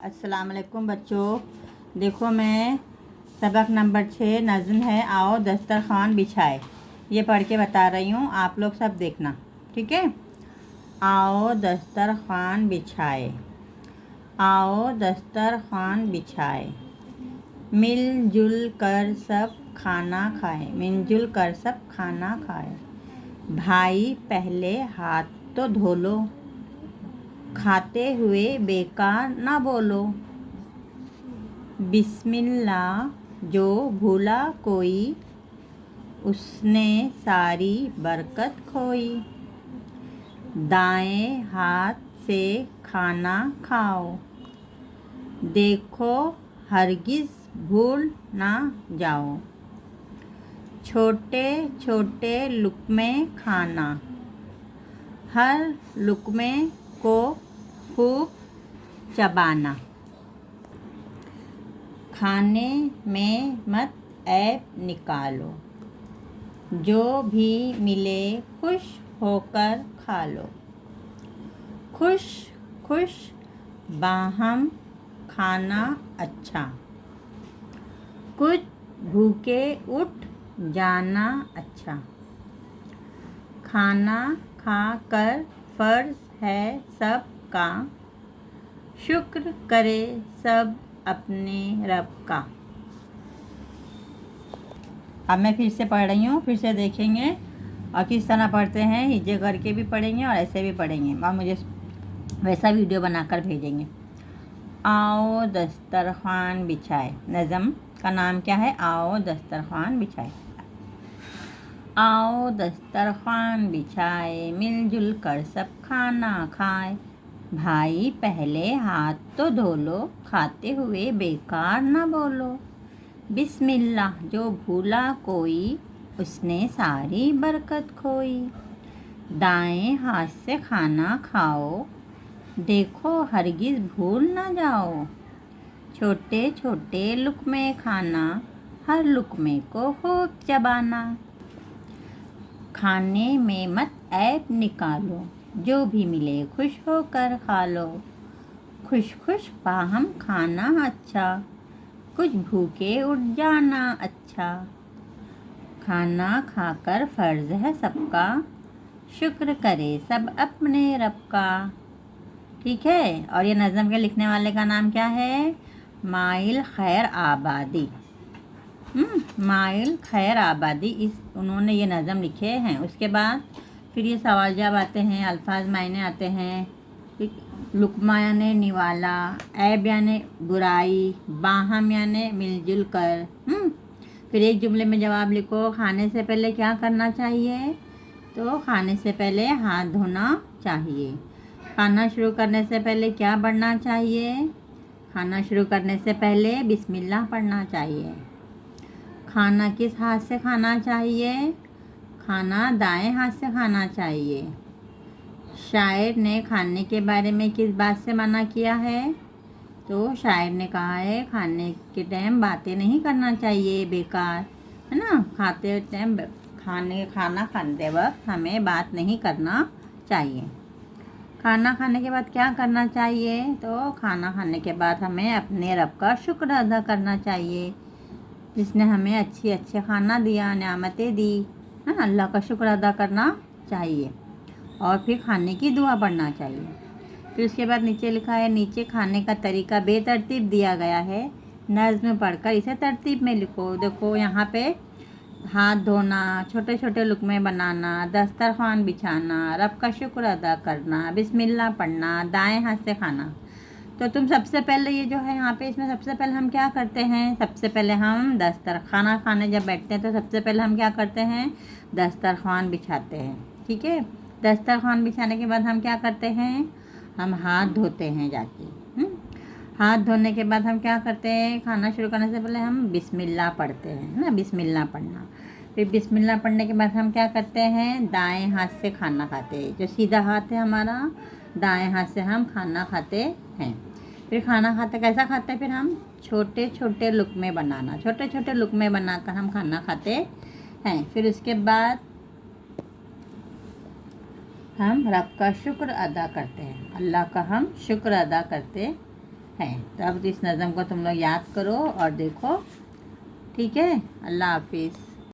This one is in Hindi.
अस्सलाम वालेकुम बच्चों। देखो मैं सबक नंबर 6 नज़्म है आओ दस्तरखान बिछाए, ये पढ़ के बता रही हूँ। आप लोग सब देखना, ठीक है। आओ दस्तरखान बिछाए, आओ दस्तरखान बिछाए, मिलजुल कर सब खाना खाए, मिलजुल कर सब खाना खाए। भाई पहले हाथ तो धो लो, खाते हुए बेकार ना बोलो। बिस्मिल्लाह जो भूला कोई, उसने सारी बरकत खोई। दाएं हाथ से खाना खाओ, देखो हरगिज़ भूल ना जाओ। छोटे छोटे लुक़मे खाना, हर लुक़मे को खूब चबाना। खाने में मत ऐब निकालो, जो भी मिले खुश होकर खा लो। खुश खुश बाहम खाना अच्छा, कुछ भूखे उठ जाना अच्छा। खाना खाकर फ़र्ज़ है सबका, शुक्र करे सब अपने रब का। अब मैं फिर से पढ़ रही हूँ, फिर से देखेंगे और किस तरह पढ़ते हैं। हिज्जे करके भी पढ़ेंगे और ऐसे भी पढ़ेंगे और मुझे वैसा वीडियो बनाकर भेजेंगे। आओ दस्तरखान बिछाए, नज़म का नाम क्या है? आओ दस्तरखान बिछाए। आओ दस्तरखान बिछाए, मिलजुल कर सब खाना खाए। भाई पहले हाथ तो धो लो, खाते हुए बेकार ना बोलो। बिस्मिल्लाह जो भूला कोई, उसने सारी बरकत खोई। दाएं हाथ से खाना खाओ, देखो हरगिज़ भूल ना जाओ। छोटे छोटे लुक़मे खाना, हर लुक़मे को खूब चबाना। खाने में मत ऐब निकालो, जो भी मिले खुश होकर खा लो। खुश खुश बाहम खाना अच्छा, कुछ भूखे उठ जाना अच्छा। खाना खाकर फ़र्ज़ है सबका, शुक्र करे सब अपने रब का। ठीक है। और ये नज़म के लिखने वाले का नाम क्या है? माइल खैर आबादी। माइल खैर आबादी उन्होंने ये नज़म लिखे हैं। उसके बाद फिर ये सवाल जवाब आते हैं, अल्फाज मायने आते हैं। लुक़मा यानी निवाला, ऐब यानी बुराई, बाहम यानी मिलजुल कर। फिर एक जुमले में जवाब लिखो। खाने से पहले क्या करना चाहिए? तो खाने से पहले हाथ धोना चाहिए। खाना शुरू करने से पहले क्या पढ़ना चाहिए? खाना शुरू करने से पहले बिस्मिल्लाह पढ़ना चाहिए। खाना किस हाथ से खाना चाहिए? खाना दाएं हाथ से खाना चाहिए। शायर ने खाने के बारे में किस बात से मना किया है? तो शायर ने कहा है खाने के टाइम बातें नहीं करना चाहिए बेकार, है ना। खाते टाइम खाना खाते वक्त हमें बात नहीं करना चाहिए। खाना खाने के बाद क्या करना चाहिए? तो खाना खाने के बाद हमें अपने रब का शुक्र अदा करना चाहिए, जिसने हमें अच्छे खाना दिया, नेमतें दी, है ना। अल्लाह का शुक्र अदा करना चाहिए और फिर खाने की दुआ पढ़ना चाहिए। फिर उसके बाद नीचे लिखा है, नीचे खाने का तरीका बेतरतीब दिया गया है, नज़्म पढ़कर इसे तरतीब में लिखो। देखो यहाँ पे हाथ धोना, छोटे छोटे लुक़मे बनाना, दस्तरखान बिछाना, रब का शुक्र अदा करना, बिस्मिल्लाह पढ़ना, दाएं हाथ से खाना। तो तुम सबसे पहले ये जो है यहाँ पे, इसमें सबसे पहले हम क्या करते हैं? सबसे पहले हम खाना खाने जब बैठते हैं तो सबसे पहले हम क्या करते हैं? दस्तरखान बिछाते हैं। ठीक है। दस्तरखान बिछाने के बाद हम क्या करते हैं? हम हाथ धोते हैं जाके। हाथ धोने के बाद हम क्या करते हैं? खाना शुरू करने से पहले हम बिस्मिल्लाह पढ़ते हैं, है ना। बिस्मिल्लाह पढ़ना। फिर बिस्मिल्लाह पढ़ने के बाद हम क्या करते हैं? दाएं हाथ से खाना खाते हैं। जो सीधा हाथ है हमारा, दाएं हाथ से हम खाना खाते हैं। फिर खाना खाते कैसा खाते हैं? फिर हम छोटे छोटे लुक़मे बनाना, छोटे छोटे लुक़मे बनाकर हम खाना खाते हैं। फिर उसके बाद हम रब का शुक्र अदा करते हैं, अल्लाह का हम शुक्र अदा करते है। तो अब इस नज़म को तुम लोग याद करो और देखो। ठीक है, अल्लाह हाफिज़।